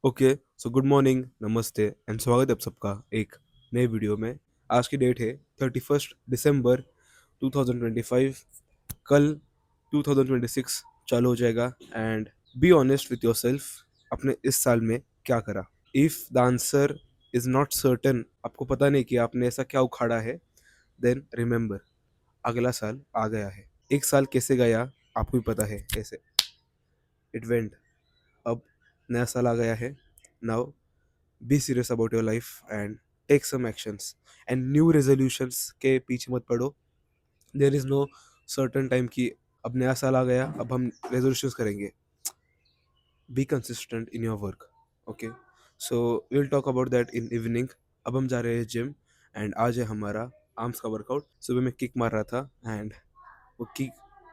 Okay, so good morning, नमस्ते and स्वागत है आप सबका एक नए वीडियो में। आज की डेट है 31 दिसंबर 2025। कल 2026 चालू हो जाएगा and be honest with your self. अपने इस साल में क्या करा? If the answer is not certain, आपको पता नहीं कि आपने ऐसा क्या उखाड़ा है, देन रिमेंबर अगला साल आ गया है। एक साल कैसे गया आपको भी पता है, कैसे इट वेंट। अब नया साल आ गया है। Now be serious about your life and take some actions and new resolutions के पीछे मत पड़ो। There is no certain time कि अब नया साल आ गया, अब हम रेजोल्यूशंस करेंगे। Be consistent in your work. Okay, so will talk about that in evening. अब हम जा रहे हैं जिम एंड आज है हमारा आर्म्स का वर्कआउट। सुबह मैं किक मार रहा था एंड वो किक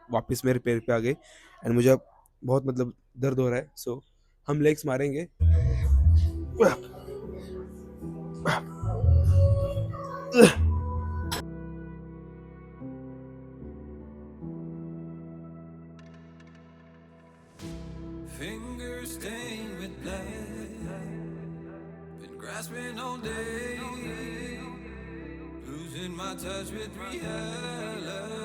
वापस मेरे पैर पे आ गई एंड मुझे अब बहुत दर्द हो रहा है। सो हम लेग्स मारेंगे। Fingers stained with blood, been grasping all day, losing my touch with reality.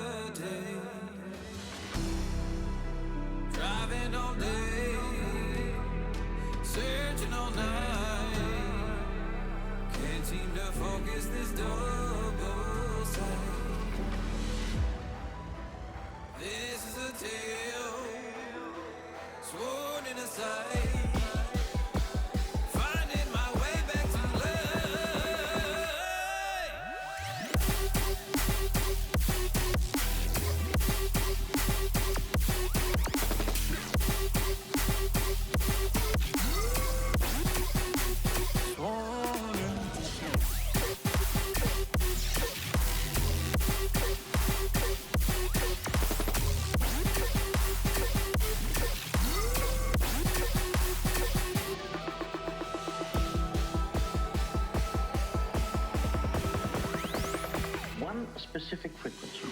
Driving all day, searching all night, can't seem to focus this double sight. This is a tale sworn in a sight. Finding my way back to life. Sworn in. One specific frequency.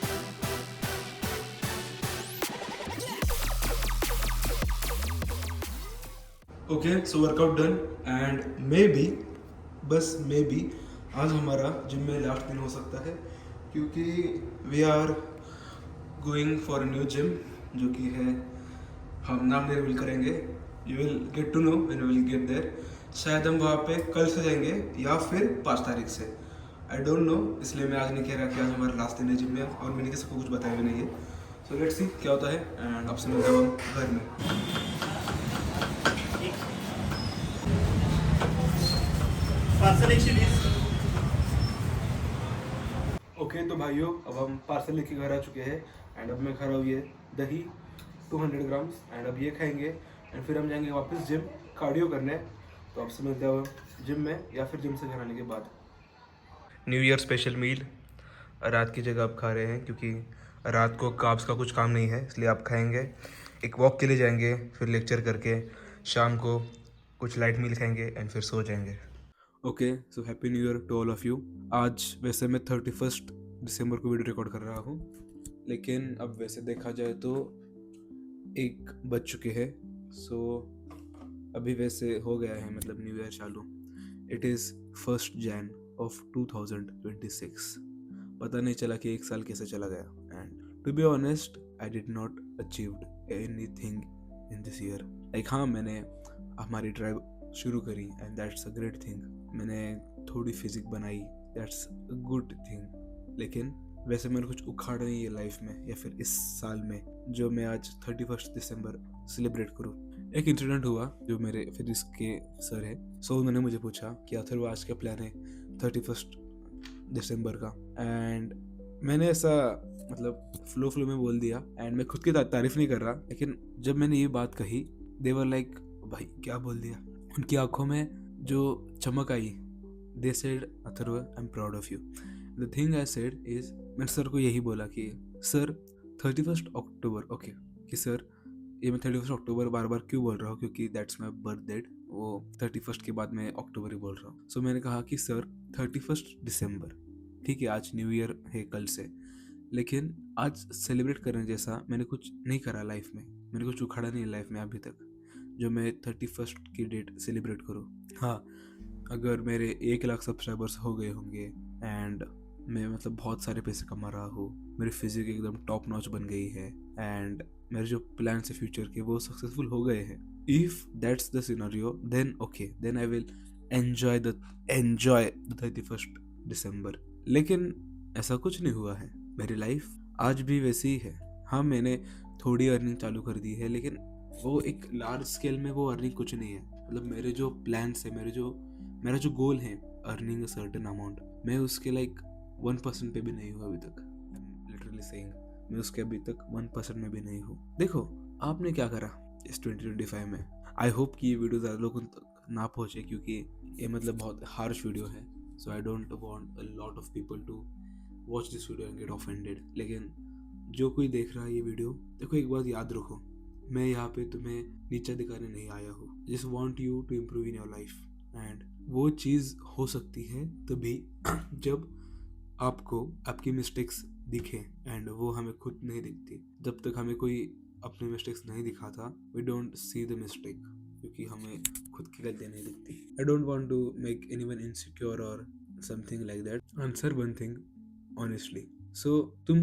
Okay, so workout done and may be, बस may be आज हमारा gym में last दिन हो सकता है, क्योंकि we are going for a new gym जो कि है, हम नाम नहीं रिवील करेंगे। You will get to know when you will get there. शायद हम वहाँ पे कल से जाएंगे या फिर 5 तारीख से, आई डोंट नो। इसलिए मैं आज नहीं कह रहा कि आज हमारा लास्ट दिन है जिम में, और मैंने किसी को कुछ बताया भी नहीं है। सो लेट्स सी क्या होता है एंड आपसे मिलते हैं हम घर में। ओके, तो भाइयों अब हम पार्सल लेके घर आ चुके हैं एंड अब मैं खा रहा हूँ ये दही 200 ग्राम्स एंड अब ये खाएंगे एंड फिर हम जाएंगे वापस जिम कार्डियो करने। तो आपसे मिलते हैं जिम में या फिर जिम से घर आने के बाद। न्यू ईयर स्पेशल मील रात की जगह आप खा रहे हैं, क्योंकि रात को कार्ब्स का कुछ काम नहीं है, इसलिए आप खाएंगे। एक वॉक के लिए जाएंगे, फिर लेक्चर करके शाम को कुछ लाइट मील खाएंगे एंड फिर सो जाएंगे। Okay, so happy new year to all of you. आज वैसे मैं 31 दिसंबर को वीडियो रिकॉर्ड कर रहा हूँ, लेकिन अब वैसे देखा जाए तो 1 बज चुके हैं। सो अभी वैसे हो गया है, न्यू ईयर चालू। It is 1 January of 2026। पता नहीं चला कि एक साल कैसे चला गया and to be honest I did not achieved anything in this year. हाँ, मैंने हमारी ड्राइव शुरू करी and that's a great thing. मैंने थोड़ी फिजिक बनाई, दैट्स अ गुड थिंग। लेकिन वैसे मैंने कुछ उखाड़ा नहीं है लाइफ में या फिर इस साल में जो मैं आज 31 दिसंबर सेलिब्रेट करूँ। एक इंसिडेंट हुआ जो मेरे फिजिक्स के सर है, सो उन्होंने मुझे पूछा कि अथर्व आज क्या प्लान है 31 दिसंबर का, एंड मैंने ऐसा फ्लो में बोल दिया एंड मैं खुद की तारीफ नहीं कर रहा, लेकिन जब मैंने ये बात कही दे वर लाइक भाई क्या बोल दिया। उनकी आंखों में जो चमक आई, they said Atharva I am proud of you. The thing I said is, मैंने सर को यही बोला कि सर 31 अक्टूबर, ओके कि सर ये मैं 31 अक्टूबर बार बार क्यों बोल रहा हूँ, क्योंकि दैट्स माई बर्थ डेट। वो 31 के बाद मैं अक्टूबर ही बोल रहा हूँ। सो मैंने कहा कि सर 31 दिसंबर, ठीक है आज न्यू ईयर है कल से, लेकिन आज सेलिब्रेट करने जैसा मैंने कुछ नहीं करा लाइफ में, मैंने कुछ उखाड़ा नहीं लाइफ में अभी तक। जो मैं 31st की डेट सेलिब्रेट करूँ। हाँ, अगर मेरे 1 लाख सब्सक्राइबर्स हो गए होंगे एंड मैं मतलब बहुत सारे पैसे कमा रहा हूँ, मेरी फिजिक एकदम टॉप नॉच बन गई है एंड मेरे जो प्लान्स है फ्यूचर के वो सक्सेसफुल हो गए हैं, if that's the scenario then okay, then I will enjoy the 31st December. लेकिन ऐसा कुछ नहीं हुआ है, मेरी लाइफ आज भी वैसी ही है। हाँ, मैंने थोड़ी अर्निंग चालू कर दी है, लेकिन वो एक लार्ज स्केल में वो अर्निंग कुछ नहीं है। मतलब मेरे जो प्लान्स है, मेरा जो गोल है अर्निंग अ सर्टेन अमाउंट, मैं उसके लाइक 1% पे भी नहीं हूँ अभी तक। लिटरली सेइंग, मैं उसके अभी तक 1% में भी नहीं हूँ। देखो आपने क्या करा इस 2025 में। आई होप कि ये वीडियो ज़्यादा लोगों तक ना पहुँचे, क्योंकि ये मतलब बहुत हार्श वीडियो है। So I don't want a lot of people to watch this video and get offended. लेकिन जो कोई देख रहा है ये वीडियो, देखो एक बात याद रखो, मैं यहाँ पे तुम्हें नीचा दिखाने नहीं आया हूँ। Just want you to improve in your life and वो चीज़ हो सकती है तभी जब आपको आपकी मिस्टेक्स दिखे एंड वो हमें खुद नहीं दिखती। जब तक हमें कोई अपने मिस्टेक्स नहीं दिखाता, we don't see the mistake, क्योंकि हमें खुद की गलतियाँ नहीं दिखती। I don't want to make anyone insecure और something like that. Answer one thing honestly. So तुम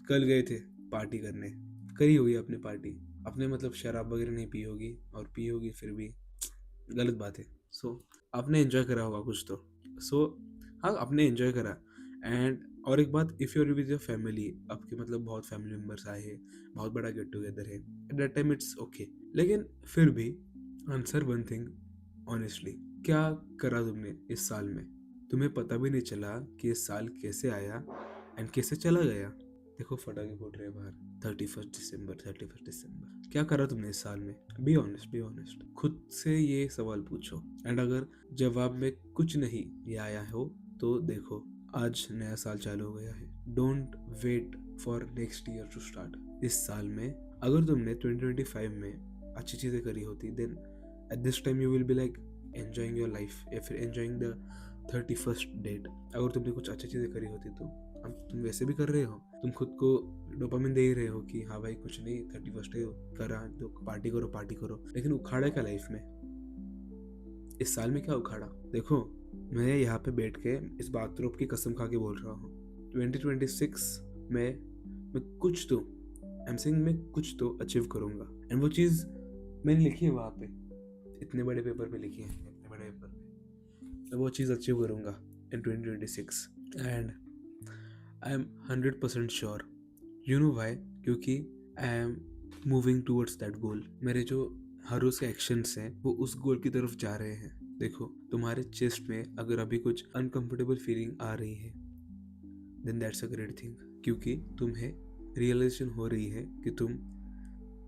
कल गए थे पार्टी करने, करी होगी आपने पार्टी, आपने मतलब शराब वगैरह नहीं पी होगी, और पी होगी फिर भी गलत बात है। सो आपने एंजॉय करा होगा कुछ तो। सो हाँ, आपने एंजॉय करा। एंड और एक बात, if you are with your family, आपके मतलब बहुत फैमिली मेम्बर्स आए हैं, बहुत बड़ा गेट टुगेदर है, at that time it's okay. लेकिन फिर भी आंसर वन थिंग ऑनेस्टली, क्या करा तुमने इस साल में? तुम्हें पता भी नहीं चला कि इस साल कैसे आया एंड कैसे चला गया। देखो फटाके फूट रहे बाहर, 31 दिसंबर। क्या करा तुमने इस साल में? बी ऑनेस्ट, खुद से ये सवाल पूछो। एंड अगर जवाब में कुछ नहीं ये आया हो तो देखो, आज नया साल चालू हो गया है। Don't wait for next year to start. इस साल में अगर तुमने 2025 में अच्छी चीज़ें करी होती, then at this time you will be like enjoying your life, या फिर एंजॉइंग द 31st डेट। अगर तुमने कुछ अच्छी चीज़ें करी होती तो अब तुम वैसे भी कर रहे हो, तुम खुद को डोपामिन दे ही रहे हो कि हाँ भाई कुछ नहीं, 31st करा तो पार्टी करो। लेकिन उखाड़ा क्या लाइफ में? इस साल में क्या उखाड़ा? देखो मैं यहाँ पे बैठ के इस बाथरोब की कसम खा के बोल रहा हूँ, 2026 में मैं कुछ तो मैं कुछ तो अचीव करूँगा। एंड वो चीज़ मैंने लिखी है वहाँ पे, इतने बड़े पेपर पे लिखी है, इतने बड़े पेपर पे, तो वो चीज़ अचीव करूँगा in 2026। And I am 100% sure. You know why? क्योंकि I am moving towards that goal. मेरे जो हर रोज़ के एक्शंस हैं वो उस गोल की तरफ जा रहे हैं। देखो तुम्हारे चेस्ट में अगर अभी कुछ अनकंफर्टेबल फीलिंग आ रही है, then that's a great thing, क्योंकि तुम्हें रियलाइजेशन हो रही है कि तुम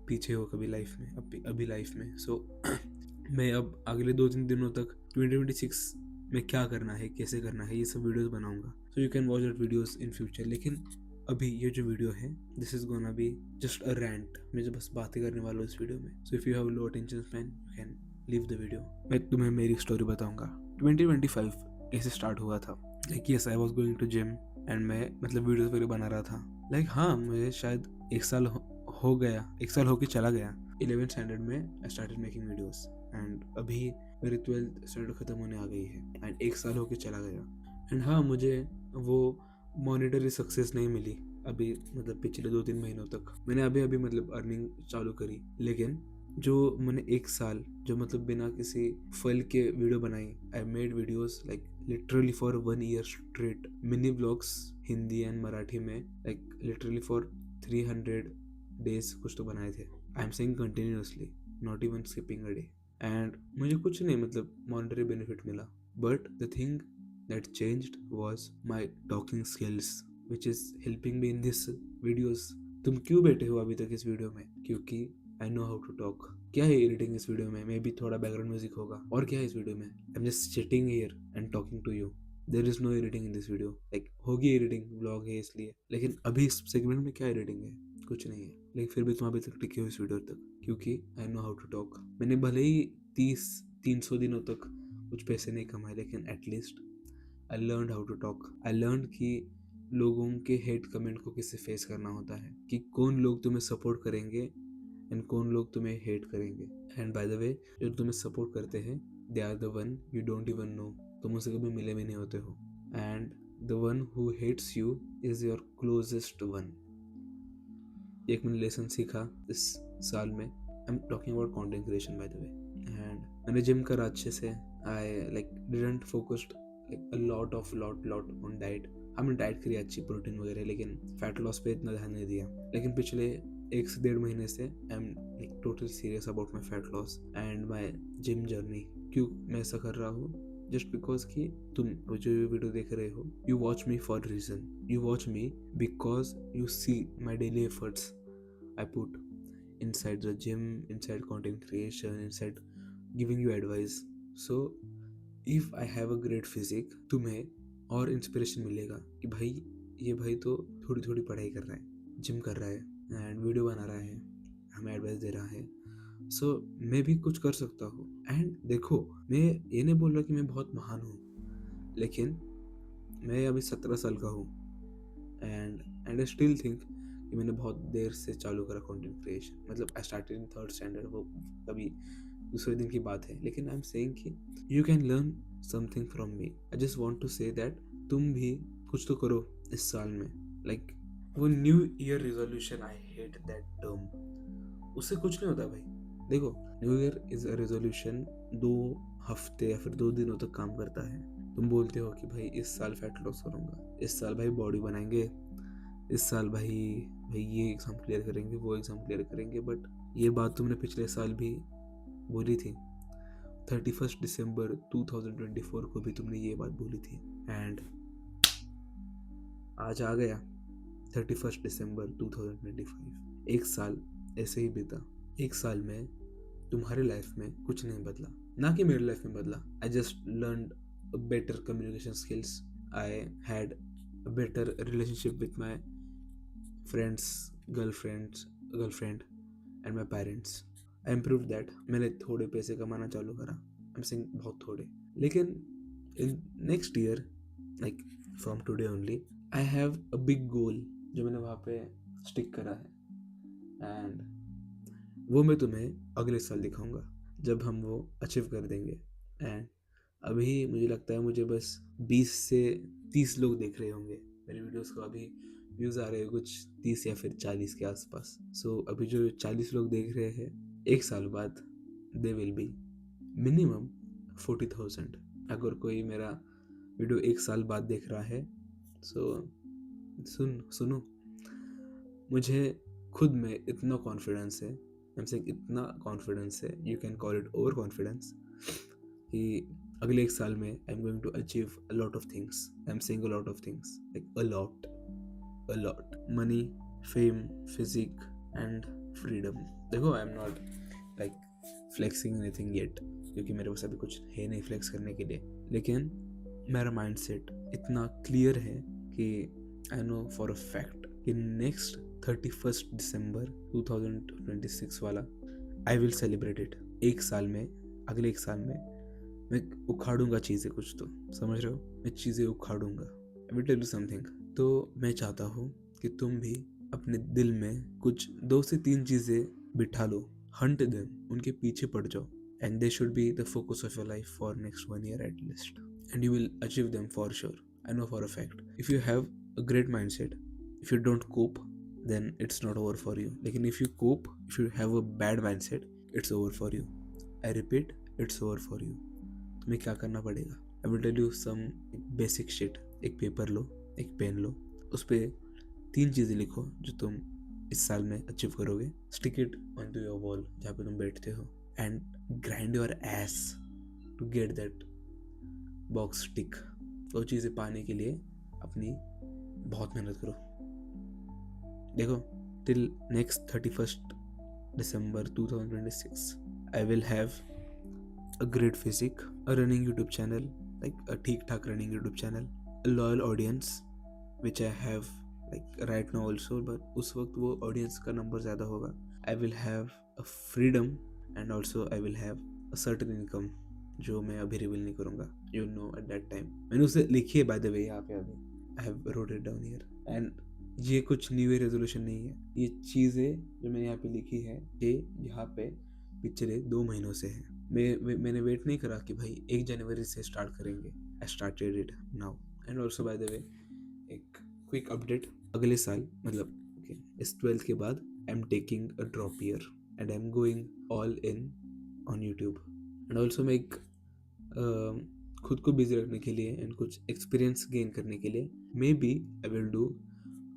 पीछे हो कभी लाइफ में, अभी लाइफ में। सो मैं अब अगले 2-3 दिनों तक 2026 में क्या करना है, कैसे करना है, ये सब वीडियोस बनाऊंगा। So you can watch that videos in future. लेकिन अभी ये जो वीडियो है, this is gonna be just a rant. मैं जो बस बातें करने वाला हूँ इस वीडियो में। So if you have low attention span, you can leave the video. मैं तुम्हें मेरी स्टोरी बताऊंगा 2025 कैसे स्टार्ट हुआ था। Like yes, I was going to gym and मैं मतलब वीडियोस वगैरह बना रहा था। लाइक हाँ, मुझे शायद 1 साल हो गया, 1 साल होके चला गया। 11th स्टैंडर्ड में I started making videos and अभी मेरी 12th स्टैंडर्ड खत्म होने आ गई है एंड 1 साल होके चला गया। एंड हाँ, मुझे वो मॉनिटरी सक्सेस नहीं मिली अभी, मतलब पिछले 2-3 महीनों तक। मैंने अभी मतलब अर्निंग चालू करी, लेकिन जो मैंने 1 साल जो मतलब बिना किसी फल के वीडियो बनाई, I made videos like literally for 1 year straight, mini blogs Hindi and Marathi में, लाइक लिटरली फॉर 300 डेज कुछ तो बनाए थे। आई am saying continuously, not even skipping a day. And मुझे कुछ नहीं मतलब मॉनिटरी बेनिफिट मिला, but the thing that changed was my talking skills, which is helping me in this videos. तुम क्यों बैठे हो अभी तक इस वीडियो में? क्योंकि I know how to talk. क्या है एडिटिंग इस वीडियो में? मे बी थोड़ा बैकग्राउंड म्यूजिक होगा, और क्या है इस वीडियो में? I am just sitting here and talking to you. There is no editing in this video. Like होगी एडिटिंग, व्लॉग है इसलिए, लेकिन अभी इस सेगमेंट में क्या एडिटिंग है? कुछ नहीं है। लेकिन फिर भी तुम अभी तक टिके हो इस वीडियो तक, क्योंकि I know how to talk. मैंने भले ही 30-300 दिनों तक कुछ पैसे नहीं कमाए, लेकिन at least I learned how to talk. I learned कि लोगों के हेट कमेंट को कैसे फेस करना होता है, कि कौन लोग तुम्हें सपोर्ट करेंगे एंड कौन लोग तुम्हें हेट करेंगे। एंड बाय द वे, जो तुम्हें सपोर्ट करते हैं they are the one you don't even know, तुम उनसे कभी मिले भी नहीं होते हो। And the one who hates you is your closest one. एक मैंने लेसन सीखा इस साल में, I am talking about content creation by the way. And मैंने जिम करा अच्छे से, I like didn't focused like a lot on diet. हमने डाइट करी अच्छी, प्रोटीन वगैरह, लेकिन फैट लॉस पे इतना ध्यान नहीं दिया। लेकिन पिछले 1 से 1.5 महीने से I am like totally serious about my fat loss and my gym journey. क्यों मैं ऐसा कर रहा हूँ? जस्ट बिकॉज कि तुम जो वीडियो देख रहे हो, you watch me for reason, you watch me because you see my daily efforts I put inside the gym, inside content creation, inside giving you advice. So if I have a great physique, तुम्हें और inspiration मिलेगा कि भाई ये भाई तो थोड़ी थोड़ी पढ़ाई कर रहा है, जिम कर रहा है एंड वीडियो बना रहा है, हमें एडवाइस दे रहा है। सो मैं भी कुछ कर सकता हूँ। एंड देखो, मैं ये नहीं बोल रहा कि मैं बहुत महान हूँ, लेकिन मैं अभी 17 साल का हूँ एंड आई स्टिल थिंक कि मैंने बहुत देर से चालू करा कंटेंट क्रिएशन। मतलब I started in 3rd standard, वो कभी दूसरे दिन की बात है। लेकिन आई एम सेइंग कि you can learn something from me. I just want to say that तुम भी कुछ तो करो इस साल में। लाइक वो new year resolution, I hate that term. उससे कुछ नहीं होता भाई। देखो, new year is a resolution 2 हफ्ते या फिर 2 दिनों तक काम करता है। तुम बोलते हो कि भाई इस साल फैट लॉस करूँगा, इस साल भाई बॉडी बनाएंगे, इस साल भाई ये एग्ज़ाम क्लियर करेंगे, वो एग्ज़ाम क्लियर करेंगे। बट ये बात तुमने पिछले साल भी बोली थी, 31 दिसंबर 2024 को भी तुमने ये बात बोली थी। एंड आज आ गया 31 दिसंबर 2025। 1 साल ऐसे ही बीता। 1 साल में तुम्हारे लाइफ में कुछ नहीं बदला, ना कि मेरे लाइफ में बदला। I just learned better communication skills, I had a better relationship with my friends, girlfriend and my parents. I improved that. मैंने थोड़े पैसे कमाना चालू करा। I'm saying बहुत थोड़े, लेकिन in next year, like from today only, I have a big goal जो मैंने वहाँ पे स्टिक करा है एंड वो मैं तुम्हें अगले साल दिखाऊंगा जब हम वो अचीव कर देंगे। एंड अभी मुझे लगता है मुझे बस 20 से 30 लोग देख रहे होंगे मेरे वीडियोस को। अभी व्यूज़ आ रहे हैं कुछ 30 या फिर 40 के आसपास। सो अभी जो 40 लोग देख रहे हैं, 1 साल बाद दे विल बी मिनिमम 40,000। अगर कोई मेरा वीडियो 1 साल बाद देख रहा है, सो सुनो, मुझे खुद में इतना कॉन्फिडेंस है, इतना कॉन्फिडेंस है, you can call it over confidence, कि अगले 1 साल में I am going to achieve a lot of things. I am saying a lot of things, like a lot money, fame, physique and freedom. देखो, I am not like flexing anything yet, क्योंकि मेरे पास अभी कुछ है नहीं flex करने के लिए। लेकिन मेरा माइंडसेट इतना क्लियर है कि आई नो फॉर अ फैक्ट कि नेक्स्ट 31 दिसंबर 2026 वाला आई विल सेलिब्रेट इट। 1 साल में, अगले 1 साल में मैं उखाड़ूंगा चीज़ें, कुछ तो समझ रहे हो, मैं चीज़ें उखाड़ूंगा। I will tell you something. तो मैं चाहता हूँ कि तुम भी अपने दिल में कुछ 2 से 3 चीज़ें बिठा लो, हंट देम, उनके पीछे पड़ जाओ, and they should be the focus of your life for next 1 year at least, and you will achieve them for sure. I know for a fact. If you have a great mindset, if you don't cope, then it's not over for you. लेकिन if you cope, if you have a bad mindset, it's over for you. I repeat, it's over for you. तुम्हें क्या करना पड़ेगा? I will tell you some basic shit. एक paper लो, एक pen लो, उस पर 3 चीज़ें लिखो जो तुम इस साल में अचीव करोगे। Stick it onto your wall जहाँ पे तुम बैठते हो, and grind your ass to get that box tick. वो चीज़ें पाने के लिए अपनी बहुत मेहनत करो। देखो, till next 31st December 2026, I will have a great physique, a running YouTube channel, like a ठीक-ठाक running YouTube channel, a loyal audience, which I have like right now also, but उस वक्त वो audience का number ज़्यादा होगा। I will have a freedom and also I will have a certain income जो मैं अभी रिवील नहीं करूँगा, you know at that time। मैंने उसे लिखी है by the way यहाँ पे अभी, I have wrote it down here, and ये कुछ न्यू ईयर रेजोल्यूशन नहीं है, ये चीज़ें जो मैंने यहाँ पे लिखी है ये यहाँ पे पिछले 2 महीनों से है। मैंने वेट नहीं करा कि भाई 1 जनवरी से स्टार्ट करेंगे। I started it now. And also by the वे एक क्विक अपडेट, अगले साल मतलब ओके इस 12th के बाद I am taking a drop year and I am going all in on YouTube. And also मैं एक खुद को बिजी रखने के लिए एंड कुछ एक्सपीरियंस गेन करने के लिए maybe I will do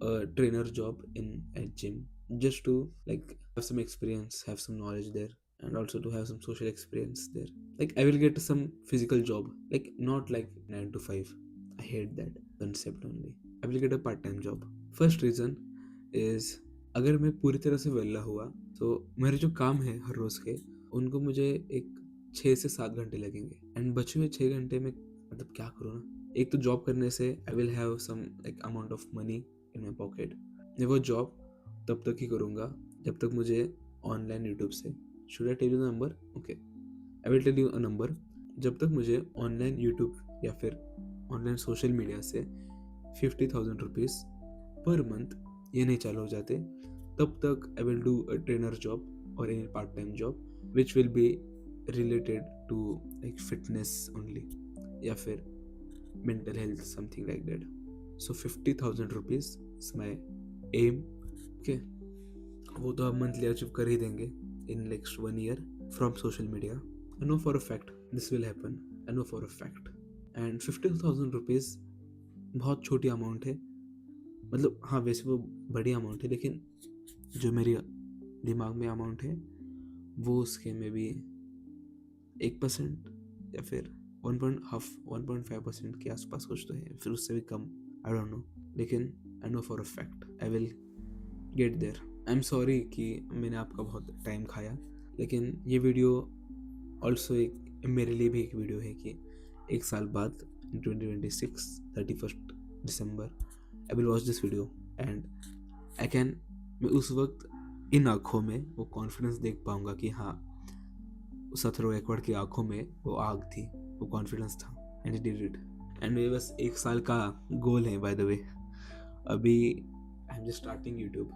a trainer job in a gym just to like have some experience, have some knowledge there, and also to have some social experience there. Like I will get some physical job, like not like 9 to 5. I hate that concept only. I will get a part-time job. First reason is अगर मैं पूरी तरह से वेला हुआ तो मेरे जो काम है हर रोज के उनको मुझे एक 6 से 7 घंटे लगेंगे एंड बचे हुए 6 घंटे में मतलब क्या करूँ ना, एक तो जॉब करने से I will have some like amount of money in my pocket. मैं वो जॉब तब तक ही करूँगा जब तक मुझे ऑनलाइन यूट्यूब से, should I tell you the number? Okay I will tell you a number. जब तक मुझे ऑनलाइन यूट्यूब या फिर ऑनलाइन सोशल मीडिया से 50,000 रुपीज़ पर मंथ ये नहीं चालू हो जाते तब तक I will do a trainer job और any part time job which will be related to like fitness only या फिर mental health something like that. So 50,000 rupees is my aim. Okay, वो तो आप मंथली अचीव कर ही देंगे in next 1 year from social media. I know for a fact this will happen. I know for a fact. And 50,000 rupees बहुत छोटी amount है, मतलब हाँ वैसे वो बड़ी अमाउंट है लेकिन जो मेरे दिमाग में अमाउंट है वो उसके में भी 1% या फिर 1.5% के आसपास कुछ तो है, फिर उससे भी कम आई डोंट नो, लेकिन I know for a fact I will get there. I am sorry कि मैंने आपका बहुत टाइम खाया, लेकिन ये वीडियो ऑल्सो एक मेरे लिए भी एक वीडियो है कि 1 साल बाद in 2026 31 December I will watch this video and I can, मैं उस वक्त इन आँखों में वो कॉन्फिडेंस देख पाऊँगा कि हाँ उस 17 एकड़ की आँखों में वो आग थी, वो कॉन्फिडेंस था and I did it. And ये बस 1 साल का गोल है बाय द वे। अभी I am just starting YouTube,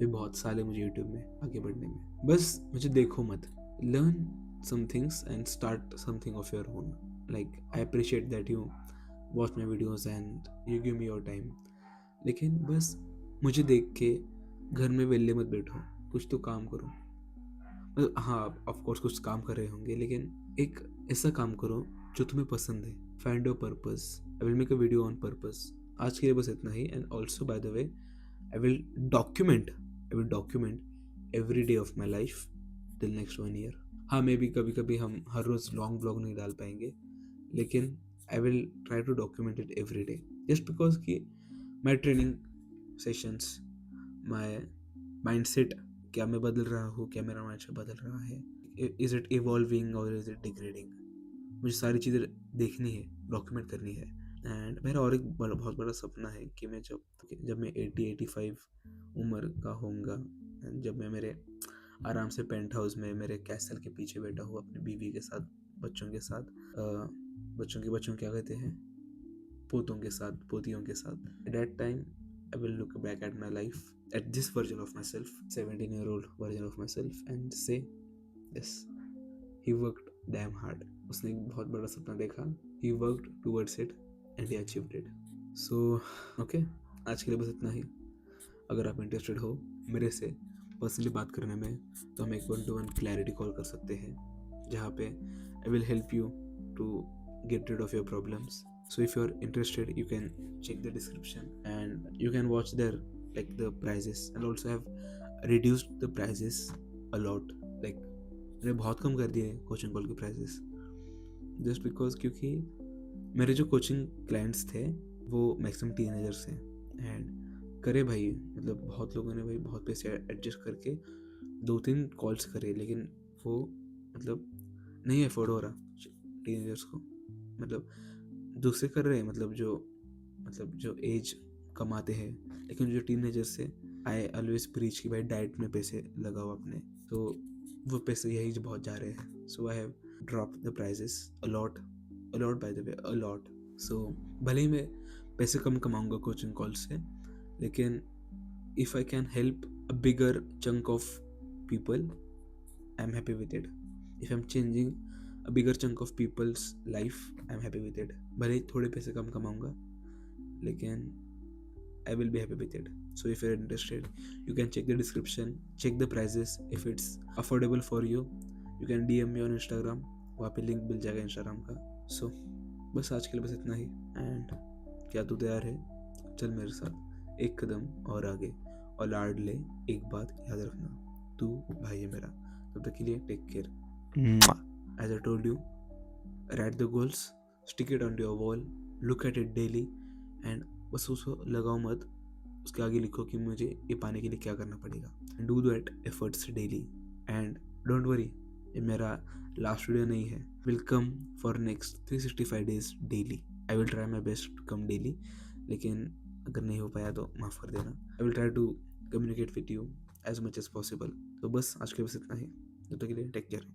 ये बहुत साल है मुझे यूट्यूब में आगे बढ़ने में। बस मुझे देखो मत, learn some things and start something of your own. Like I appreciate that you watch my videos and you give me your time, लेकिन बस मुझे देख के घर में वेले मत बैठो, कुछ तो काम करो। मतलब हाँ ऑफकोर्स कुछ काम कर रहे होंगे लेकिन एक ऐसा काम करो जो तुम्हें पसंद है। Find your purpose. I will make a video on purpose. आज के लिए बस इतना ही। And also by the way I will document every day of my life till next 1 year. हाँ मे बी कभी कभी हम हर रोज़ लॉन्ग ब्लॉग नहीं डाल पाएंगे लेकिन I will try to document it every day just because कि my training sessions, my mindset, क्या मैं बदल रहा हूँ, क्या मेरा माइंडसेट बदल रहा है, इज इट इवॉल्विंग और इज इट डिग्रेडिंग, मुझे सारी चीज़ें देखनी है, डॉक्यूमेंट करनी है। एंड मेरा और एक बहुत बड़ा सपना है कि मैं जब मैं 80-85 उम्र का होऊंगा, जब मैं मेरे आराम से पेंट हाउस में मेरे कैसल के पीछे बैठा हूँ अपनी बीवी के साथ, बच्चों के साथ, बच्चों क्या कहते हैं, पोतों के साथ, पोतियों के साथ, eight that time I will look back at my life, at this version of myself, 17-year-old version of myself, and say, yes, he worked damn hard. उसने एक बहुत बड़ा सपना देखा, he worked towards it, and he achieved it. So, okay, आज के लिए बस इतना ही। अगर आप इंटरेस्टेड हो मेरे से पर्सनली बात करने में तो हम एक 1-to-1 क्लैरिटी कॉल कर सकते हैं, जहाँ पे I will help you to get rid of your problems. So if you're interested, you can check the description and you can watch their like the prices, and also have reduced the prices a lot. Like मैंने बहुत कम कर दिए coaching call के prices just because क्योंकि मेरे जो coaching clients थे वो मैक्सिमम टीनेजर्स हैं एंड करे भाई, मतलब बहुत लोगों ने भाई बहुत पैसे एडजस्ट करके 2-3 कॉल्स करे लेकिन वो मतलब नहीं अफोर्ड हो रहा टीनेजर्स को, मतलब दूसरे कर रहे हैं, मतलब जो एज कमाते हैं, लेकिन जो टीनेजर्स है आई ऑलवेज प्रीच कि भाई डाइट में पैसे लगाओ अपने, तो वो पैसे यही जो बहुत जा रहे हैं। So I have drop the prices a lot by the way, a lot. So भले ही मैं पैसे कम कमाऊंगा कोचिंग कॉल से लेकिन if I can help a bigger chunk of people, I'm happy with it. If I'm changing a bigger chunk of people's life, I'm happy with it. भले ही थोड़े पैसे कम कमाऊंगा, लेकिन I will be happy with it. So if you're interested, you can check the description, check the prices. If it's affordable for you, you can DM me on Instagram. वहाँ पे link मिल जाएगा Instagram का. So बस आज के लिए बस इतना ही. And क्या तू तैयार है? चल मेरे साथ एक कदम और आगे, और लाड ले. एक बात याद रखना, तू भाई है मेरा. तब तक के लिए take care. As I told you, write the goals, stick it onto your wall, look at it daily, and बस उसको लगाओ मत. उसके आगे लिखो कि मुझे ये पाने के लिए क्या करना पड़ेगा. Do that efforts daily, and don't worry, ये मेरा लास्ट वीडियो नहीं है. Will come for next 365 days daily. I will try my best to come daily, लेकिन अगर नहीं हो पाया तो माफ़ कर देना. I will try to communicate with you as much as possible. तो बस आज के लिए बस इतना ही. तब तक के लिए टेक केयर.